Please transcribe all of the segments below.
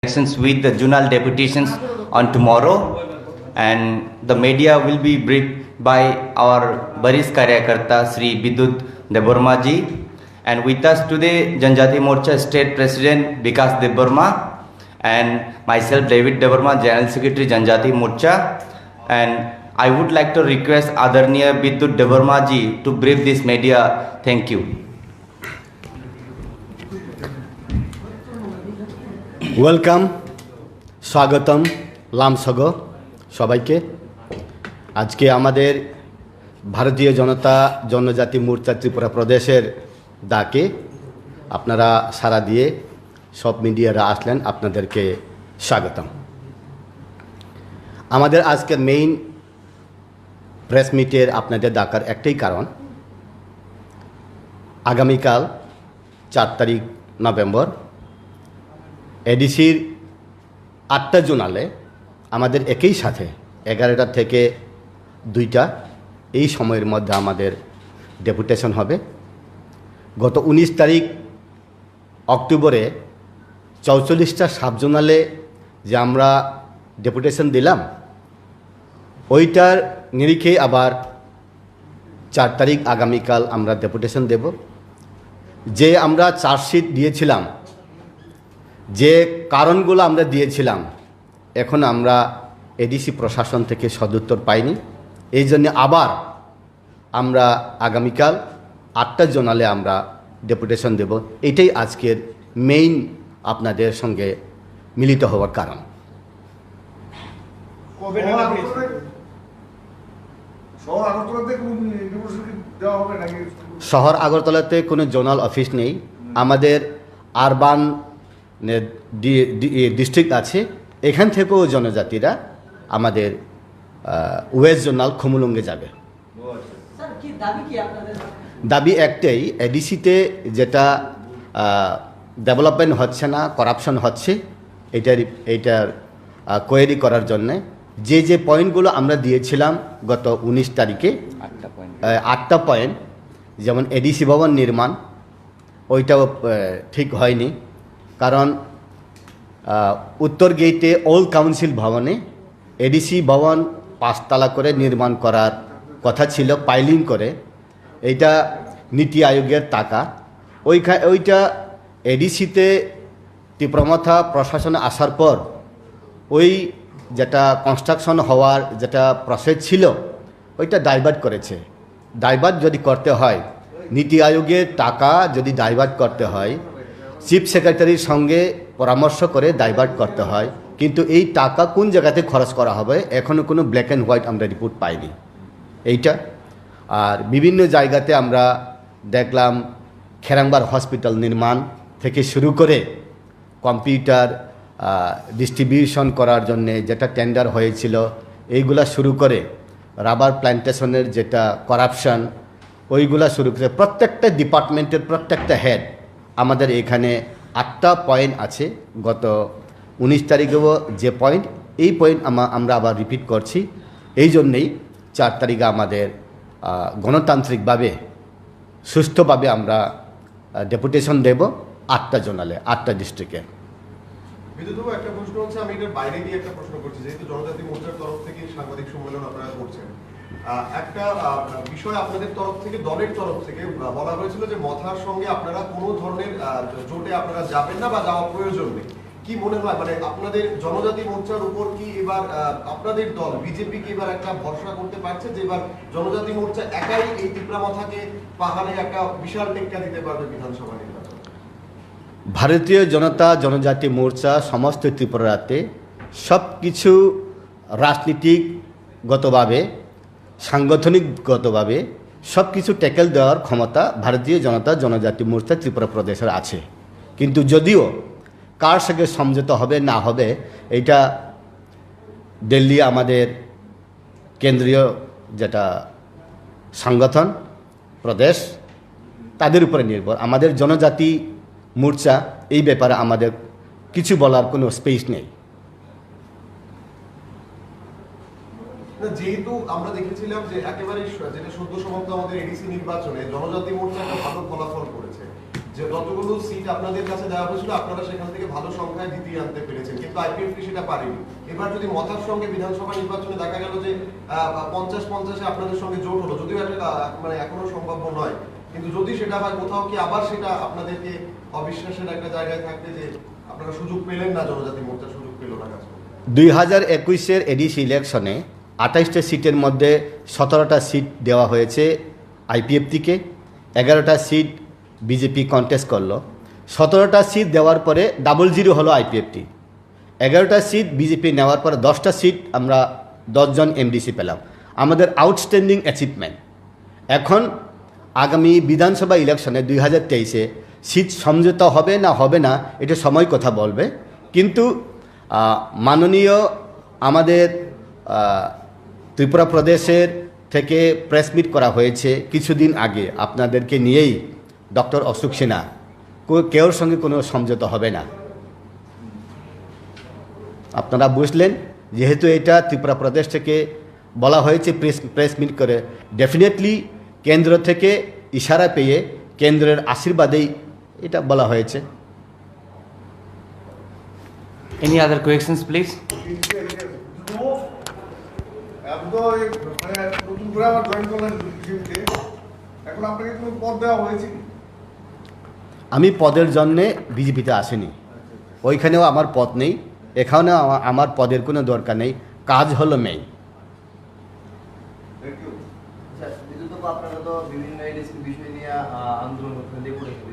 elections with the zonal deputations on tomorrow, and the media will be briefed by our Baris Karyakarta Sri Bidut Deborma ji, and with us today Janjati Morcha State President Vikas Deborma and myself David Deborma, General Secretary Janjati Morcha, and I would like to request Adarniya Bidut Deborma ji to brief this media. Thank you. Welcome, স্বাগতম, লামসগ সবাইকে। আজকে আমাদের ভারতীয় জনতা জনজাতি মোর্চা ত্রিপুরা প্রদেশের ডাকে আপনারা সাড়া দিয়ে সব মিডিয়ারা আসলেন, আপনাদেরকে স্বাগতম। আমাদের আজকের মেইন প্রেস মিটের আপনাদের ডাকার একটাই কারণ, আগামীকাল 4 তারিখ নভেম্বর এডিসির 8টা জোনালে আমাদের একই সাথে 11টা থেকে 2টা এই সময়ের মধ্যে আমাদের ডেপুটেশন হবে। গত 19 তারিখ অক্টোবরে 44টা সাব জোনালে যে আমরা ডেপুটেশন দিলাম, ওইটার নিরিখে আবার 4 তারিখ আগামীকাল আমরা ডেপুটেশন দেব। যে আমরা চার্জশিট দিয়েছিলাম, যে কারণগুলো আমরা দিয়েছিলাম, এখন আমরা এডিসি প্রশাসন থেকে সদুত্তর পাইনি। এই জন্য আবার আমরা আগামীকাল 8টা জোনালে আমরা ডেপুটেশন দেব। এটাই আজকের মেইন আপনাদের সঙ্গে মিলিত হওয়ার কারণ। শহর আগরতলাতে কোনো জোনাল অফিস নেই। আমাদের আরবান ডিস্ট্রিক্ট আছে, এখান থেকেও জনজাতিরা আমাদের ওয়েস্ট জোনাল খুমুলুঙ্গে যাবে। দাবি একটাই, এডিসিতে যেটা ডেভেলপমেন্ট হচ্ছে না, করাপশন হচ্ছে, এইটার কোয়েরি করার জন্যে যে পয়েন্টগুলো আমরা দিয়েছিলাম গত 19 তারিখে 8টা পয়েন্ট, যেমন এডিসি ভবন নির্মাণ, ওইটাও ঠিক হয়নি। কারণ উত্তর গেটে ওল্ড কাউন্সিল ভবনে এডিসি ভবন 5 তলা করে নির্মাণ করার কথা ছিল, পাইলিং করে। এইটা নীতি আয়োগের টাকা, ওইটা এডিসিতে তীব্রমাথা প্রশাসনে আসার পর ওই যেটা কনস্ট্রাকশন হওয়ার যেটা প্রসেস ছিল, ওইটা ডাইভার্ট করেছে। ডাইভার্ট যদি করতে হয়, নীতি আয়োগের টাকা যদি ডাইভার্ট করতে হয়, চিফ সেক্রেটারির সঙ্গে পরামর্শ করে ডাইভার্ট করতে হয়। কিন্তু এই টাকা কোন জায়গাতে খরচ করা হবে এখনও কোনো ব্ল্যাক অ্যান্ড হোয়াইট আমরা রিপোর্ট পাইনি এইটা। আর বিভিন্ন জায়গাতে আমরা দেখলাম খেরাংবার হসপিটাল নির্মাণ থেকে শুরু করে কম্পিউটার ডিস্ট্রিবিউশন করার জন্যে যেটা টেন্ডার হয়েছিল, এইগুলা শুরু করে রাবার প্ল্যান্টেশনের যেটা করাপশন, ওইগুলা শুরু করে প্রত্যেকটা ডিপার্টমেন্টের প্রত্যেকটা হেড আমাদের এখানে 8টা পয়েন্ট আছে। গত 19 তারিখেও যে পয়েন্ট, এই পয়েন্ট আমরা আবার রিপিট করছি। এই জন্যেই 4 তারিখে আমাদের গণতান্ত্রিকভাবে সুষ্ঠুভাবে আমরা ডেপুটেশন দেব 8টা জোনালে, 8টা ডিস্ট্রিক্টে। বিদ্যুৎবাবু, একটা প্রশ্ন হচ্ছে, আমি এটার বাইরে গিয়ে একটা প্রশ্ন করছি, যেহেতু জনজাতি মোর্চার তরফ থেকে সাংবাদিক সম্মেলন আপনারা করছেন, একটা বিষয় আপনাদের তরফ থেকে, দলের তরফ থেকে বলা হয়েছিল যে মথার সঙ্গে আপনারা কোনো ধরনের জোটে আপনারা যাবেন না বা যাওয়া প্রয়োজন নেই। কি মনে হয়, মানে আপনাদের জনজাতি মোর্চার উপর কি এবার আপনাদের দল বিজেপি কি এবার একটা ভরসা করতে পারছে যে এবার জনজাতি মোর্চা একাই এই তীব্রামাথাকে পাহাড়ে একটা বিশাল টেক্কা দিতে পারবে বিধানসভা নির্বাচন? ভারতীয় জনতা জনজাতি মোর্চা সমস্ত ত্রিপুরাতে সব কিছু রাজনীতিগতভাবে, সাংগঠনিকগতভাবে সব কিছু ট্যাকেল দেওয়ার ক্ষমতা ভারতীয় জনতা জনজাতি মোর্চা ত্রিপুরা প্রদেশের আছে। কিন্তু যদিও কার সঙ্গে সমঝোতা হবে না হবে, এটা দিল্লি আমাদের কেন্দ্রীয় যেটা সংগঠন প্রদেশ, তাদের উপরে নির্ভর। আমাদের জনজাতি মোর্চা এই ব্যাপারে আমাদের কিছু বলার কোনো স্পেস নেই। যেহেতু আমরা দেখেছিলাম যে একেবারে যেটা সদ্য সমাপ্ত আমাদের এডিসি নির্বাচনে জনজাতি মোর্চা একটা ভালো ফলাফল করেছে, যে যতগুলো সিট আপনাদের কাছে দেওয়া হয়েছিল আপনারা সেখান থেকে ভালো সংখ্যায় জিতিয়ে আনতে পেরেছেন, কিন্তু আইপিএফটি সেটা পারেনি। এবার যদি মতার সঙ্গে বিধানসভা নির্বাচনে দেখা গেল যে 50-50 আপনাদের সঙ্গে জোট হলো, যদিও এটা মানে এখনো সম্ভাব্য নয়, কিন্তু যদি সেটা হয় কোথাও কি আবার সেটা আপনাদেরকে অবিশ্বাসের একটা জায়গায় থাকবে যে আপনারা সুযোগ পেলেন না, জনজাতি মোর্চা সুযোগ পেল না কাজ করতে? 2021-এর এডিসি ইলেকশনে 28টা সিটের মধ্যে 17টা সিট দেওয়া হয়েছে আইপিএফটিকে, 11টা সিট বিজেপি কন্টেস্ট করলো। 17টা সিট দেওয়ার পরে 0-0 হলো আইপিএফটি। 11টা সিট বিজেপি নেওয়ার পরে 10টা সিট আমরা 10 জন এমডিসি পেলাম। আমাদের আউটস্ট্যান্ডিং অ্যাচিভমেন্ট। এখন আগামী বিধানসভা ইলেকশনে 2023-এ সিট সমঝোতা হবে না এটা সময় কথা বলবে, কিন্তু মাননীয় আমাদের ত্রিপুরা প্রদেশের থেকে প্রেস মিট করা হয়েছে কিছুদিন আগে, আপনাদেরকে নিয়েই ডক্টর অশোক সিনহা, কেউর সঙ্গে কোনো সমঝোতা হবে না। আপনারা বুঝলেন, যেহেতু এটা ত্রিপুরা প্রদেশ থেকে বলা হয়েছে প্রেস মিট করে, ডেফিনেটলি কেন্দ্র থেকে ইশারা পেয়ে কেন্দ্রের আশীর্বাদেই এটা বলা হয়েছে। Any other questions, please? নতুন করে আবার জয়েন করলেন বিজেপিতে, এখন আপনাকে কোনো পদ দেওয়া হয়েছে? আমি পদের জন্যে বিজেপিতে আসিনি, ওইখানেও আমার পদ নেই, এখানেও আমার পদের কোনো দরকার নেই, কাজ হলো মেইন। আপনারা তো বিভিন্ন বিষয় নিয়ে আন্দোলন করছেন, ডেপুটেশন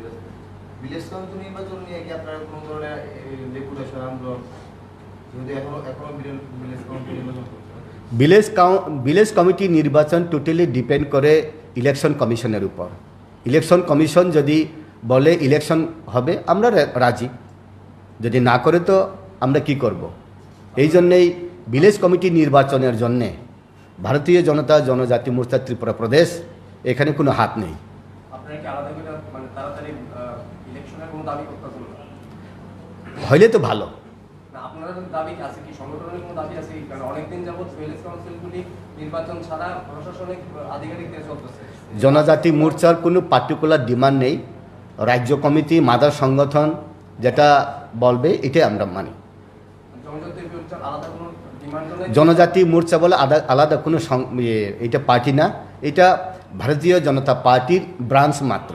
ভিলেজ কমিটি নির্বাচন নিয়ে কি আপনারা কোনো ধরনের ডেপুটেশন আন্দোলন, যদি এখনো ভিলেজ কমিটি নির্বাচন করছেন? ভিলেজ কমিটি নির্বাচন টোটালি ডিপেন্ড করে ইলেকশন কমিশনের উপর। ইলেকশন কমিশন যদি বলে ইলেকশন হবে, আমরা রাজি, যদি না করে তো আমরা কি করব। এই জন্যেই ভিলেজ কমিটি নির্বাচনের জন্যে ভারতীয় জনতা জনজাতি মোর্চা ত্রিপুরা প্রদেশ এখানে কোনো হাত নেই। আপনারা কি আলাদা করে মানে তাড়াতাড়ি ইলেকশনের কোনো দাবি করতেছেন না? হইলে তো ভালো। না, আপনাদের দাবি আছে কি, সংগঠনের কোনো দাবি আছে কি? কারণ অনেকদিন যাবত ভিলেজ কাউন্সিলগুলি নির্বাচন ছাড়া প্রশাসনিক আধিকারিক দিয়ে চলতেছে। জনজাতি মোর্চার কোনো পার্টিকুলার ডিমান্ড নেই, রাজ্য কমিটি মাদার সংগঠন যেটা বলবে এটাই আমরা মানি। জনজাতি মোর্চার আলাদা কোনো ডিমান্ড নেই? জনজাতি মোর্চা বলে আলাদা কোনো এটা পার্টি না, এটা ভারতীয় জনতা পার্টির ব্রাঞ্চ মাত্র।